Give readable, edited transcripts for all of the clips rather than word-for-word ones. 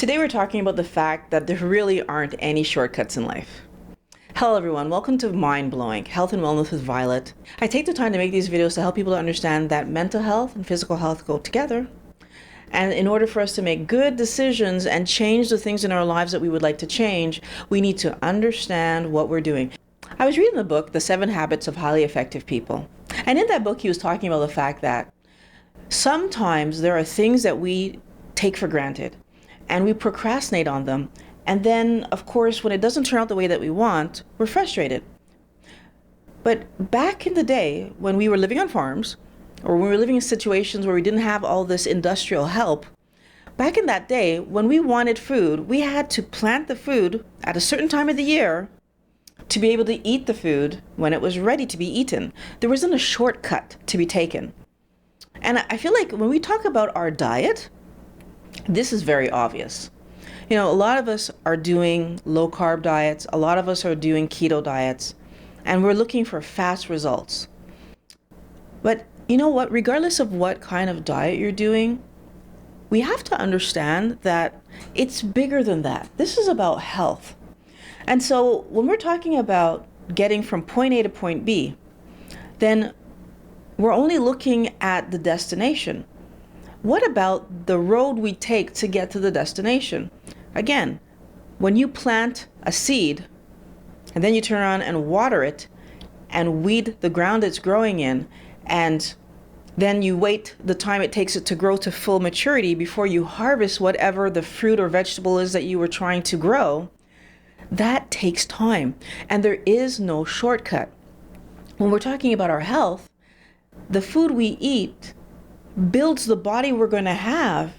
Today we're talking about the fact that there really aren't any shortcuts in life. Hello everyone, welcome to Mind Blowing, Health and Wellness with Violet. I take the time to make these videos to help people to understand that mental health and physical health go together. And in order for us to make good decisions and change the things in our lives that we would like to change, we need to understand what we're doing. I was reading the book, The 7 Habits of Highly Effective People. And in that book, he was talking about the fact that sometimes there are things that we take for granted and we procrastinate on them. And then, of course, when it doesn't turn out the way that we want, we're frustrated. But back in the day, when we were living on farms, or when we were living in situations where we didn't have all this industrial help, back in that day, when we wanted food, we had to plant the food at a certain time of the year to be able to eat the food when it was ready to be eaten. There wasn't a shortcut to be taken. And I feel like when we talk about our diet, this is very obvious. You know, a lot of us are doing low carb diets, a lot of us are doing keto diets, and we're looking for fast results. But you know what, regardless of what kind of diet you're doing, we have to understand that it's bigger than that. This is about health. And so when we're talking about getting from point A to point B, then we're only looking at the destination. What about the road we take to get to the destination? Again, when you plant a seed and then you turn around and water it and weed the ground it's growing in, and then you wait the time it takes it to grow to full maturity before you harvest whatever the fruit or vegetable is that you were trying to grow, that takes time. And there is no shortcut. When we're talking about our health, the food we eat builds the body we're going to have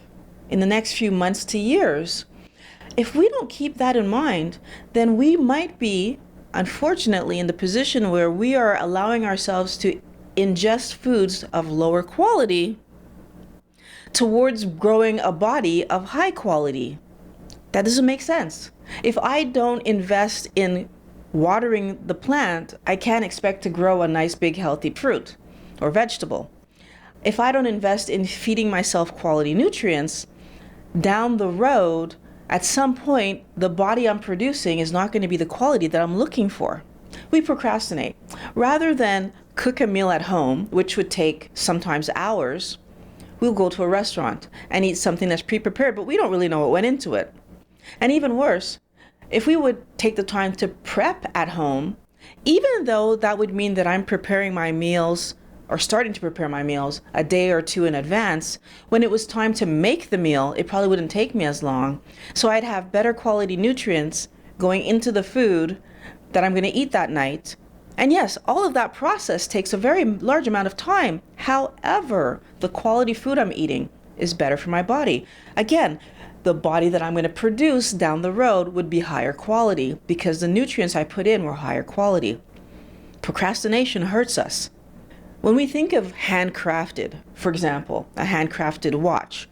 in the next few months to years. If we don't keep that in mind, then we might be, unfortunately, in the position where we are allowing ourselves to ingest foods of lower quality towards growing a body of high quality. That doesn't make sense. If I don't invest in watering the plant, I can't expect to grow a nice big healthy fruit or vegetable. If I don't invest in feeding myself quality nutrients, down the road, at some point, the body I'm producing is not going to be the quality that I'm looking for. We procrastinate. Rather than cook a meal at home, which would take sometimes hours, we'll go to a restaurant and eat something that's pre-prepared, but we don't really know what went into it. And even worse, if we would take the time to prep at home, even though that would mean that I'm preparing my meals or starting to prepare my meals a day or two in advance, when it was time to make the meal, it probably wouldn't take me as long. So I'd have better quality nutrients going into the food that I'm going to eat that night. And yes, all of that process takes a very large amount of time. However, the quality food I'm eating is better for my body. Again, the body that I'm going to produce down the road would be higher quality because the nutrients I put in were higher quality. Procrastination hurts us. When we think of handcrafted, for example, a handcrafted watch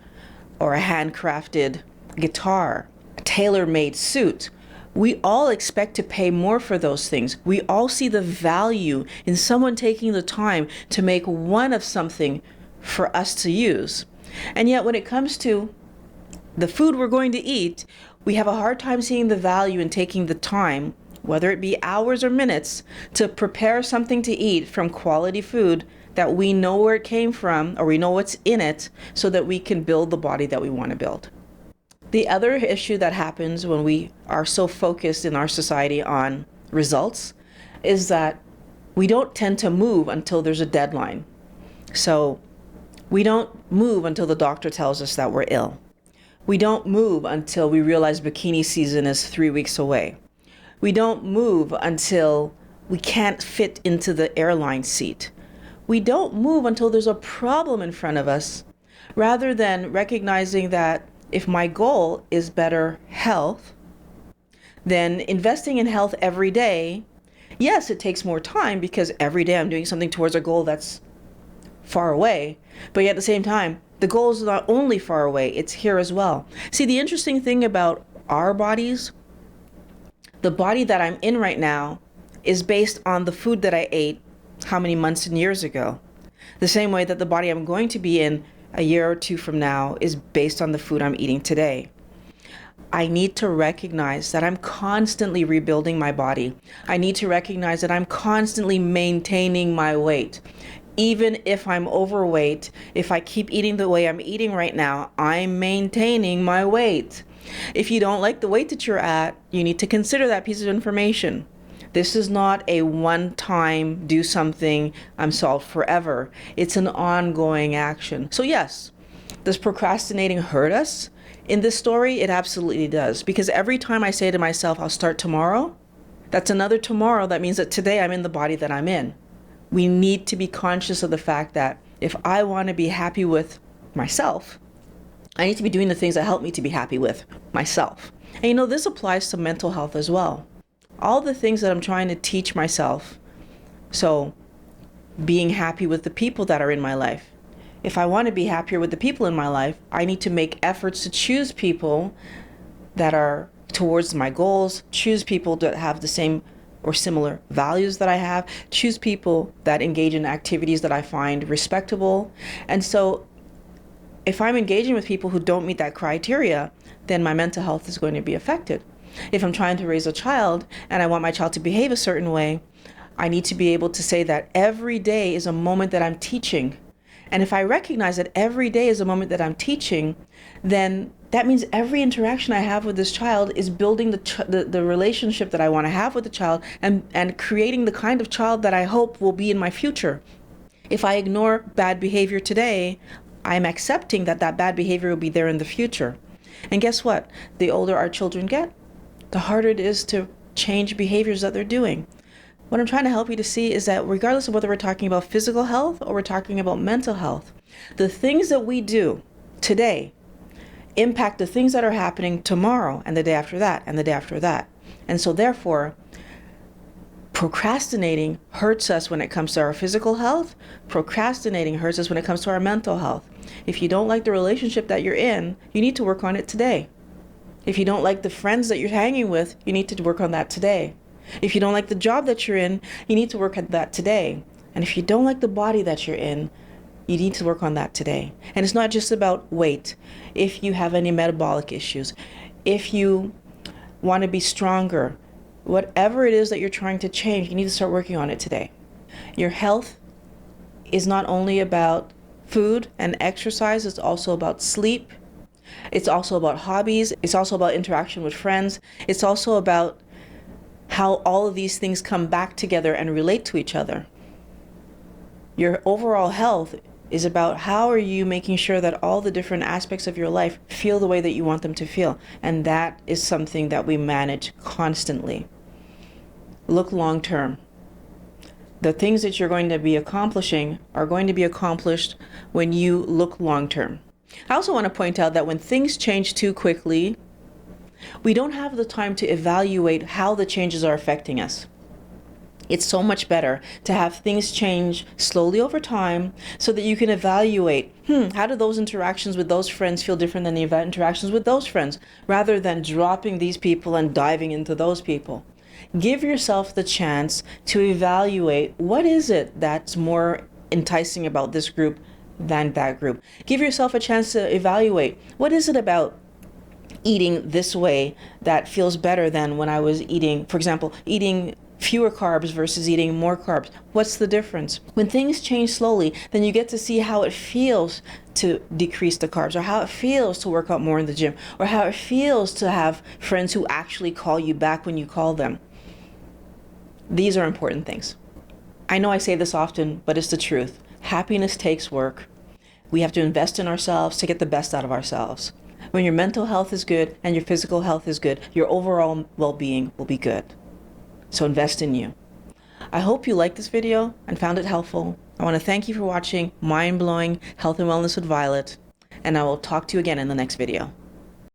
or a handcrafted guitar, a tailor-made suit, we all expect to pay more for those things. We all see the value in someone taking the time to make one of something for us to use. And yet when it comes to the food we're going to eat, we have a hard time seeing the value in taking the time, whether it be hours or minutes, to prepare something to eat from quality food that we know where it came from or we know what's in it so that we can build the body that we want to build. The other issue that happens when we are so focused in our society on results is that we don't tend to move until there's a deadline. So we don't move until the doctor tells us that we're ill. We don't move until we realize bikini season is 3 weeks away. We don't move until we can't fit into the airline seat. We don't move until there's a problem in front of us, rather than recognizing that if my goal is better health, then investing in health every day, yes, it takes more time because every day I'm doing something towards a goal that's far away, but yet at the same time, the goal is not only far away, it's here as well. See, the interesting thing about our bodies, the body that I'm in right now is based on the food that I ate how many months and years ago. The same way that the body I'm going to be in a year or two from now is based on the food I'm eating today. I need to recognize that I'm constantly rebuilding my body. I need to recognize that I'm constantly maintaining my weight. Even if I'm overweight, if I keep eating the way I'm eating right now, I'm maintaining my weight. If you don't like the weight that you're at, you need to consider that piece of information. This is not a one-time do something, I'm solved forever. It's an ongoing action. So yes, does procrastinating hurt us? In this story, it absolutely does. Because every time I say to myself, I'll start tomorrow, that's another tomorrow. That means that today I'm in the body that I'm in. We need to be conscious of the fact that if I want to be happy with myself, I need to be doing the things that help me to be happy with myself. And you know, this applies to mental health as well. All the things that I'm trying to teach myself. So being happy with the people that are in my life. If I want to be happier with the people in my life, I need to make efforts to choose people that are towards my goals, choose people that have the same or similar values that I have, choose people that engage in activities that I find respectable. And so if I'm engaging with people who don't meet that criteria, then my mental health is going to be affected. If I'm trying to raise a child and I want my child to behave a certain way, I need to be able to say that every day is a moment that I'm teaching. And if I recognize that every day is a moment that I'm teaching, then that means every interaction I have with this child is building the relationship that I want to have with the child and creating the kind of child that I hope will be in my future. If I ignore bad behavior today, I'm accepting that that bad behavior will be there in the future. And guess what? The older our children get, the harder it is to change behaviors that they're doing. What I'm trying to help you to see is that regardless of whether we're talking about physical health or we're talking about mental health, the things that we do today impact the things that are happening tomorrow and the day after that and the day after that. And so therefore, procrastinating hurts us when it comes to our physical health. Procrastinating hurts us when it comes to our mental health. If you don't like the relationship that you're in, you need to work on it today. If you don't like the friends that you're hanging with, you need to work on that today. If you don't like the job that you're in, you need to work on that today. And if you don't like the body that you're in, you need to work on that today. And it's not just about weight. If you have any metabolic issues, if you want to be stronger, whatever it is that you're trying to change, you need to start working on it today. Your health is not only about food and exercise, it's also about sleep. It's also about hobbies. It's also about interaction with friends. It's also about how all of these things come back together and relate to each other. Your overall health is about how are you making sure that all the different aspects of your life feel the way that you want them to feel. And that is something that we manage constantly. Look long term. The things that you're going to be accomplishing are going to be accomplished when you look long term. I also want to point out that when things change too quickly, we don't have the time to evaluate how the changes are affecting us. It's so much better to have things change slowly over time so that you can evaluate, how do those interactions with those friends feel different than the interactions with those friends, rather than dropping these people and diving into those people. Give yourself the chance to evaluate what is it that's more enticing about this group than that group. Give yourself a chance to evaluate what is it about eating this way that feels better than when I was eating, for example, eating fewer carbs versus eating more carbs. What's the difference? When things change slowly, then you get to see how it feels to decrease the carbs, or how it feels to work out more in the gym, or how it feels to have friends who actually call you back when you call them. These are important things. I know I say this often, but it's the truth. Happiness takes work. We have to invest in ourselves to get the best out of ourselves. When your mental health is good and your physical health is good, your overall well-being will be good. So invest in you. I hope you liked this video and found it helpful. I want to thank you for watching Mind Blowing Health and Wellness with Violet, and I will talk to you again in the next video.